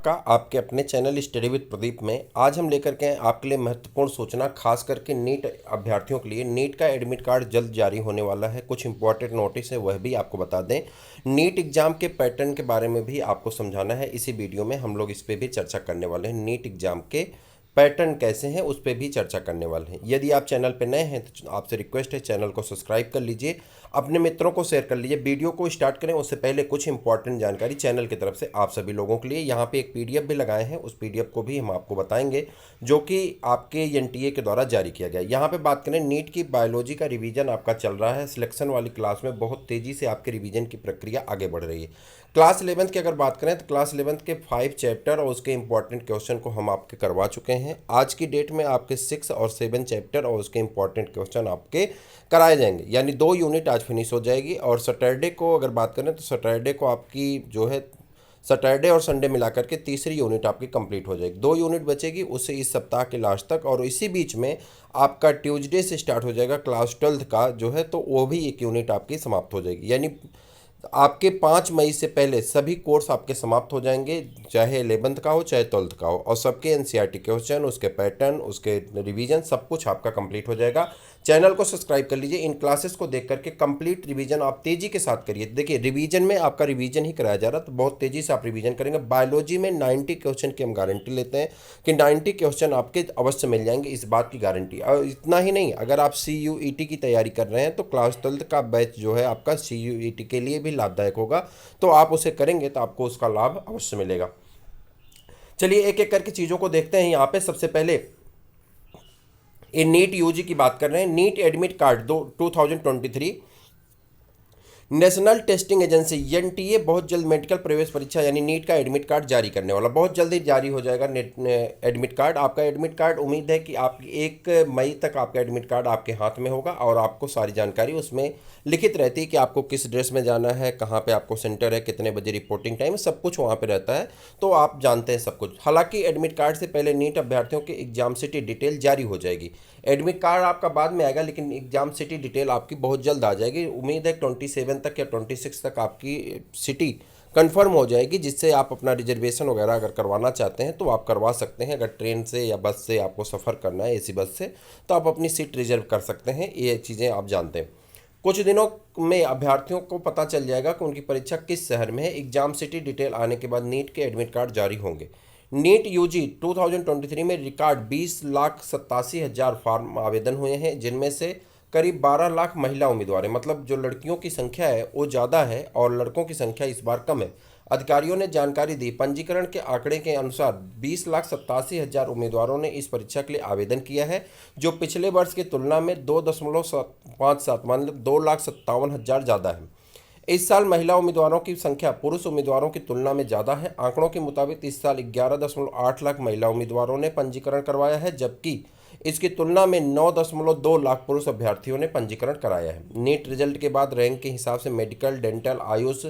आपका आपके अपने चैनल स्टडी विद प्रदीप में। आज हम लेकर के आए आपके लिए महत्वपूर्ण सूचना, खास करके नीट अभ्यर्थियों के लिए। नीट का एडमिट कार्ड जल्द जारी होने वाला है, कुछ इंपॉर्टेंट नोटिस है वह भी आपको बता दें। नीट एग्ज़ाम के पैटर्न के बारे में भी आपको समझाना है। इसी वीडियो में हम लोग इस पर भी चर्चा करने वाले हैं। नीट एग्ज़ाम के पैटर्न कैसे हैं उस पर भी चर्चा करने वाले हैं। यदि आप चैनल पर नए हैं तो आपसे रिक्वेस्ट है, चैनल को सब्सक्राइब कर लीजिए, अपने मित्रों को शेयर कर लीजिए। वीडियो को स्टार्ट करें उससे पहले कुछ इंपॉर्टेंट जानकारी चैनल की तरफ से आप सभी लोगों के लिए। यहाँ पे एक पीडीएफ भी लगाए हैं, उस पीडीएफ को भी हम आपको बताएंगे, जो कि आपके एनटीए के द्वारा जारी किया गया है। यहाँ पे बात करें, नीट की बायोलॉजी का रिवीजन आपका चल रहा है। सिलेक्शन वाली क्लास में बहुत तेज़ी से आपके रिवीजन की प्रक्रिया आगे बढ़ रही है। क्लास 11th की अगर बात करें तो क्लास 11th के 5 चैप्टर और उसके इंपॉर्टेंट क्वेश्चन को हम आपके करवा चुके हैं। आज की डेट में आपके 6 और 7 चैप्टर और उसके इंपॉर्टेंट क्वेश्चन आपके कराए जाएंगे, यानी 2 यूनिट आज फिनिश हो जाएगी। और सैटरडे को अगर बात करें तो सैटरडे को आपकी जो है, सैटरडे और संडे मिलाकर के तीसरी यूनिट आपकी कंप्लीट हो जाएगी। 2 यूनिट बचेगी, उससे इस सप्ताह के लास्ट तक। और इसी बीच में आपका ट्यूसडे से स्टार्ट हो जाएगा क्लास 12th का जो है, तो वो भी एक यूनिट आपकी समाप्त हो जाएगी। यानी आपके 5 मई से पहले सभी कोर्स आपके समाप्त हो जाएंगे, चाहे 11th का हो चाहे 12th का हो। और सबके एनसीईआरटी क्वेश्चन, उसके पैटर्न, उसके रिवीजन सब कुछ आपका कंप्लीट हो जाएगा। चैनल को सब्सक्राइब कर लीजिए। इन क्लासेस को देख करके कंप्लीट रिवीजन आप तेज़ी के साथ करिए। देखिए, रिवीजन में आपका रिवीजन ही कराया जा रहा है, तो बहुत तेज़ी से आप रिवीजन करेंगे। बायोलॉजी में 90 क्वेश्चन की हम गारंटी लेते हैं कि 90 क्वेश्चन आपके अवश्य मिल जाएंगे, इस बात की गारंटी। और इतना ही नहीं, अगर आप CUET की तैयारी कर रहे हैं तो क्लास 12th का बैच जो है आपका CUET के लिए भी लाभदायक होगा, तो आप उसे करेंगे तो आपको उसका लाभ अवश्य मिलेगा। चलिए एक एक करके चीज़ों को देखते हैं। यहाँ पे सबसे पहले ये नीट यूजी की बात कर रहे हैं। NEET admit card 2023 national testing agency NTA बहुत जल्द मेडिकल प्रवेश परीक्षा यानी नीट का एडमिट कार्ड जारी करने वाला। बहुत जल्दी जारी हो जाएगा नेट एडमिट कार्ड। आपका एडमिट कार्ड, उम्मीद है कि आप 1 मई तक आपका एडमिट कार्ड आपके हाथ में होगा और आपको सारी जानकारी उसमें लिखित रहती है कि आपको किस ड्रेस में जाना है, कहाँ पे आपको सेंटर है, कितने बजे रिपोर्टिंग टाइम, सब कुछ वहाँ पे रहता है, तो आप जानते हैं सब कुछ। हालांकि एडमिट कार्ड से पहले नीट अभ्यर्थियों की एग्जाम सिटी डिटेल जारी हो जाएगी। एडमिट कार्ड आपका बाद में आएगा, लेकिन एग्जाम सिटी डिटेल आपकी बहुत जल्द आ जाएगी। उम्मीद है 27 तक या 26 तक आपकी सिटी कंफर्म हो जाएगी, जिससे आप अपना रिजर्वेशन वगैरह अगर करवाना चाहते हैं तो आप करवा सकते हैं। अगर ट्रेन से या बस से आपको सफ़र करना है, एसी बस से, तो आप अपनी सीट रिजर्व कर सकते हैं। ये चीज़ें आप जानते हैं। कुछ दिनों में अभ्यर्थियों को पता चल जाएगा कि उनकी परीक्षा किस शहर में है। एग्जाम सिटी डिटेल आने के बाद नीट के एडमिट कार्ड जारी होंगे। नीट यूजी 2023 में रिकॉर्ड 20,87,000 फॉर्म आवेदन हुए हैं, जिनमें से करीब 12 लाख महिला उम्मीदवार हैं। मतलब जो लड़कियों की संख्या है वो ज़्यादा है और लड़कों की संख्या इस बार कम है। अधिकारियों ने जानकारी दी, पंजीकरण के आंकड़े के अनुसार 20,87,000 उम्मीदवारों ने इस परीक्षा के लिए आवेदन किया है, जो पिछले वर्ष की तुलना में 2.57 मतलब 2,57,000 ज़्यादा है। इस साल महिला उम्मीदवारों की संख्या पुरुष उम्मीदवारों की तुलना में ज़्यादा है। आंकड़ों के मुताबिक इस साल 11.8 लाख महिला उम्मीदवारों ने पंजीकरण करवाया है, जबकि इसकी तुलना में 9.2 लाख पुरुष अभ्यर्थियों ने पंजीकरण कराया है। नीट रिजल्ट के बाद रैंक के हिसाब से मेडिकल, डेंटल, आयुष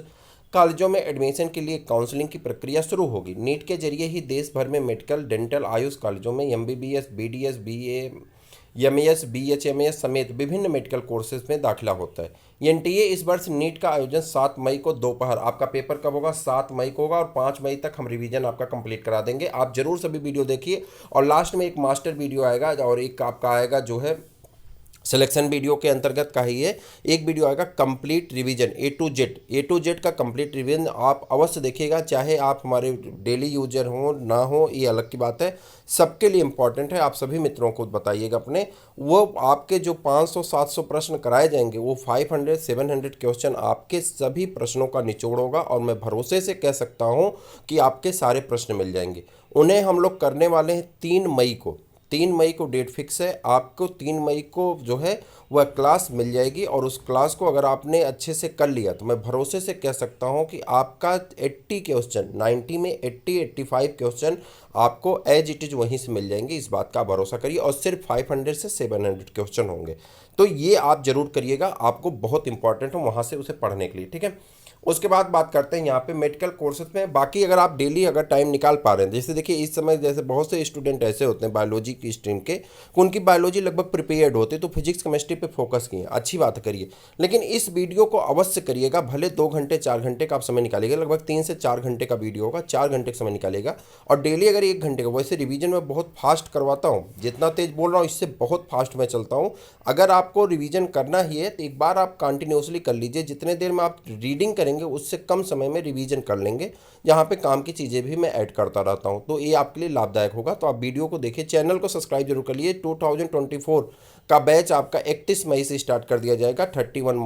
कॉलेजों में एडमिशन के लिए काउंसलिंग की प्रक्रिया शुरू होगी। नीट के जरिए ही देश भर में मेडिकल, डेंटल, आयुष कॉलेजों में MBBS, BDS, BA, MS, BHMS समेत विभिन्न मेडिकल कोर्सेज में दाखिला होता है। एनटीए इस वर्ष नीट का आयोजन 7 मई को दोपहर, आपका पेपर कब होगा, 7 मई को होगा, और 5 मई तक हम रिवीजन आपका कंप्लीट करा देंगे। आप जरूर सभी वीडियो देखिए। और लास्ट में एक मास्टर वीडियो आएगा और एक आपका आएगा जो है सिलेक्शन वीडियो के अंतर्गत का ही है। एक वीडियो आएगा complete revision A to Z का कंप्लीट रिवीजन आप अवश्य देखिएगा। चाहे आप हमारे डेली यूजर हो ना हो, ये अलग की बात है, सबके लिए इम्पॉर्टेंट है। आप सभी मित्रों को बताइएगा अपने। वो आपके जो 500-700 प्रश्न कराए जाएंगे, वो 500-700 क्वेश्चन आपके सभी प्रश्नों का निचोड़ होगा। और मैं भरोसे से कह सकता हूँ कि आपके सारे प्रश्न मिल जाएंगे। उन्हें हम लोग करने वाले हैं 3 मई को। 3 मई को डेट फिक्स है। आपको 3 मई को जो है वह क्लास मिल जाएगी, और उस क्लास को अगर आपने अच्छे से कर लिया तो मैं भरोसे से कह सकता हूं कि आपका 80 क्वेश्चन, 90 में 80-85 क्वेश्चन आपको एज इट इज़ वहीं से मिल जाएंगे। इस बात का भरोसा करिए। और सिर्फ 500 से 700 क्वेश्चन होंगे, तो ये आप जरूर करिएगा। आपको बहुत इंपॉर्टेंट है वहाँ से उसे पढ़ने के लिए, ठीक है। उसके बाद बात करते हैं यहाँ पे मेडिकल कोर्सेज में। बाकी अगर आप डेली अगर टाइम निकाल पा रहे हैं, जैसे देखिए इस समय जैसे बहुत से स्टूडेंट ऐसे होते हैं बायोलॉजी की स्ट्रीम के, उनकी बायोलॉजी लगभग प्रिपेयर्ड होती है, तो फिजिक्स केमिस्ट्री पे फोकस किए, अच्छी बात करिए। लेकिन इस वीडियो को अवश्य करिएगा, भले 2 घंटे 4 घंटे का आप समय निकालिएगा, लगभग 3 से 4 घंटे का वीडियो होगा, 4 घंटे का समय निकालेगा। और डेली अगर 1 घंटे का, वैसे रिवीजन में बहुत फास्ट करवाता हूँ, जितना तेज बोल रहा हूँ इससे बहुत फास्ट मैं चलता हूँ। अगर आपको रिवीजन करना ही है तो एक बार आप कंटिन्यूसली कर लीजिए, जितने देर में आप रीडिंग करेंगे उससे कम समय में रिवीजन कर लेंगे। यहाँ पे काम की चीज़ें भी मैं ऐड करता रहता हूँ, तो ये आपके लिए लाभदायक होगा। तो आप वीडियो को देखिए, चैनल को सब्सक्राइब जरूर कर लिए। 2024 का बैच आपका 31 मई से स्टार्ट कर दिया जाएगा, 31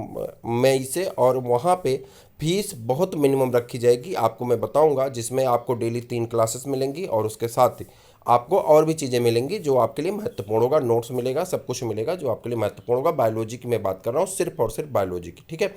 मई से, और वहाँ पे फीस बहुत मिनिमम रखी जाएगी, आपको मैं बताऊंगा, जिसमें आपको डेली 3 क्लासेस मिलेंगी और उसके साथ ही आपको और भी चीज़ें मिलेंगी जो आपके लिए महत्वपूर्ण होगा। नोट्स मिलेगा, सब कुछ मिलेगा जो आपके लिए महत्वपूर्ण होगा। बायोलॉजी की मैं बात कर रहा हूँ, सिर्फ और सिर्फ बायोलॉजी की, ठीक है।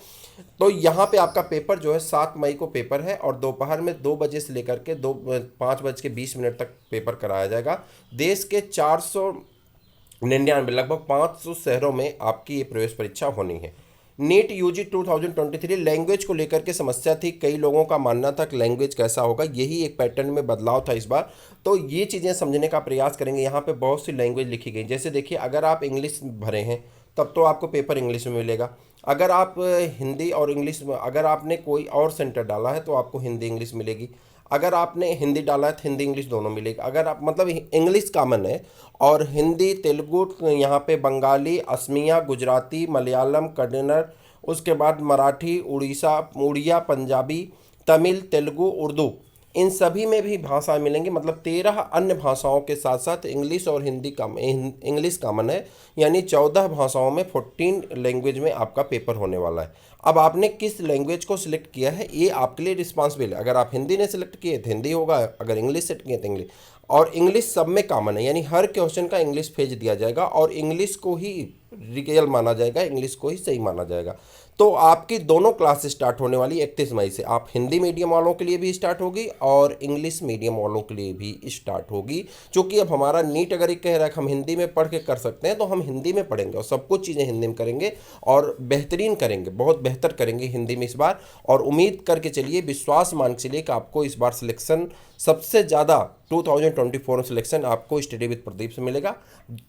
तो यहाँ पे आपका पेपर जो है 7 मई को पेपर है, और दोपहर में 2 बजे से लेकर के 5:20 तक पेपर कराया जाएगा। देश के 499 लगभग 500 शहरों में आपकी ये प्रवेश परीक्षा होनी है। नीट यूजी 2023 लैंग्वेज को लेकर के समस्या थी, कई लोगों का मानना था कि लैंग्वेज कैसा होगा, यही एक पैटर्न में बदलाव था इस बार। तो ये चीज़ें समझने का प्रयास करेंगे। यहाँ पे बहुत सी लैंग्वेज लिखी गई, जैसे देखिए अगर आप इंग्लिश भरे हैं तब तो आपको पेपर इंग्लिश में मिलेगा। अगर आप हिंदी और इंग्लिश में, अगर आपने कोई और सेंटर डाला है तो आपको हिंदी इंग्लिश मिलेगी। अगर आपने हिंदी डाला है तो हिंदी इंग्लिश दोनों मिलेगा। अगर आप मतलब इंग्लिश कॉमन है, और हिंदी, तेलुगु, यहाँ पे बंगाली, असमिया, गुजराती, मलयालम, कन्नड़, उसके बाद मराठी, उड़िया, पंजाबी, तमिल, तेलुगु, उर्दू, इन सभी में भी भाषाएं मिलेंगी। मतलब 13 अन्य भाषाओं के साथ साथ इंग्लिश और हिंदी का इंग्लिश कॉमन है, यानी 14 भाषाओं में 14 लैंग्वेज में आपका पेपर होने वाला है। अब आपने किस लैंग्वेज को सिलेक्ट किया है ये आपके लिए रिस्पॉन्सिबल है। अगर आप हिंदी ने सिलेक्ट किए तो हिंदी होगा, अगर इंग्लिश सेलेक्ट किए तो इंग्लिश। और इंग्लिश सब में कॉमन है, यानी हर क्वेश्चन का इंग्लिश भेज दिया जाएगा, और इंग्लिश को ही रियल माना जाएगा, इंग्लिश को ही सही माना जाएगा। तो आपकी दोनों क्लास स्टार्ट होने वाली 31 मई से। आप हिंदी मीडियम वालों के लिए भी स्टार्ट होगी और इंग्लिश मीडियम वालों के लिए भी स्टार्ट होगी। क्योंकि अब हमारा नीट अगर ये कह रहा है कि हम हिंदी में पढ़ के कर सकते हैं, तो हम हिंदी में पढ़ेंगे और सब कुछ चीज़ें हिंदी में करेंगे, और बेहतरीन करेंगे, बहुत बेहतर करेंगे हिंदी में इस बार। और उम्मीद करके चलिए, विश्वास मान के चलिए कि आपको इस बार सिलेक्शन सबसे ज़्यादा 2024 में सिलेक्शन आपको स्टडी विद प्रदीप से मिलेगा।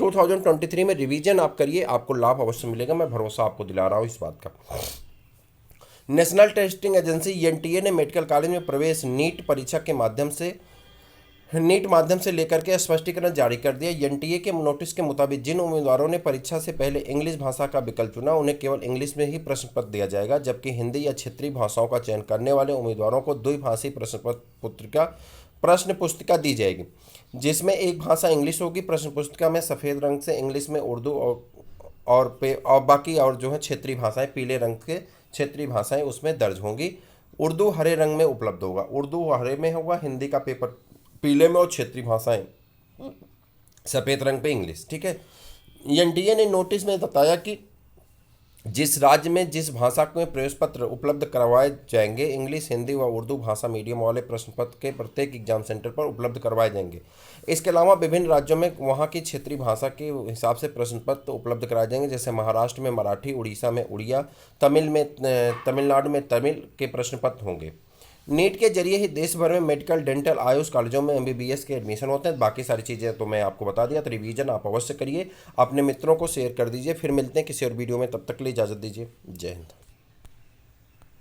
2023 में रिवीजन आप करिए, आपको लाभ अवश्य मिलेगा, मैं भरोसा आपको दिला रहा हूँ इस बात का। नेशनल टेस्टिंग एजेंसी एनटीए ने मेडिकल कॉलेज में प्रवेश नीट परीक्षा के माध्यम से लेकर के स्पष्टीकरण जारी कर दिया। एनटीए के नोटिस के मुताबिक जिन उम्मीदवारों ने परीक्षा से पहले इंग्लिश भाषा का विकल्प चुना, उन्हें केवल इंग्लिश में ही प्रश्न पत्र दिया जाएगा, जबकि हिंदी या क्षेत्रीय भाषाओं का चयन करने वाले उम्मीदवारों को द्विभाषी प्रश्न पुस्तिका दी जाएगी, जिसमें एक भाषा इंग्लिश होगी। प्रश्न पुस्तिका में सफ़ेद रंग से इंग्लिश में उर्दू और बाकी और जो है क्षेत्रीय भाषाएं पीले रंग के क्षेत्रीय भाषाएं उसमें दर्ज होंगी। उर्दू हरे रंग में उपलब्ध होगा, उर्दू हरे में होगा, हिंदी का पेपर पीले में, और क्षेत्रीय भाषाएं सफ़ेद रंग पे इंग्लिश, ठीक है। एनटीए ने नोटिस में बताया कि जिस राज्य में जिस भाषा में प्रवेश पत्र उपलब्ध करवाए जाएंगे, इंग्लिश, हिंदी व उर्दू भाषा मीडियम वाले प्रश्न पत्र के प्रत्येक एग्जाम सेंटर पर उपलब्ध करवाए जाएंगे। इसके अलावा विभिन्न राज्यों में वहाँ की क्षेत्रीय भाषा के हिसाब से प्रश्न पत्र उपलब्ध कराए जाएंगे, जैसे महाराष्ट्र में मराठी, उड़ीसा में उड़िया, तमिलनाडु में तमिल के प्रश्न पत्र होंगे। नीट के जरिए ही देश भर में मेडिकल, डेंटल, आयुष कॉलेजों में एमबीबीएस के एडमिशन होते हैं। बाकी सारी चीज़ें तो मैं आपको बता दिया। तो रिवीजन आप अवश्य करिए, अपने मित्रों को शेयर कर दीजिए। फिर मिलते हैं किसी और वीडियो में, तब तक के लिए इजाज़त दीजिए। जय हिंद।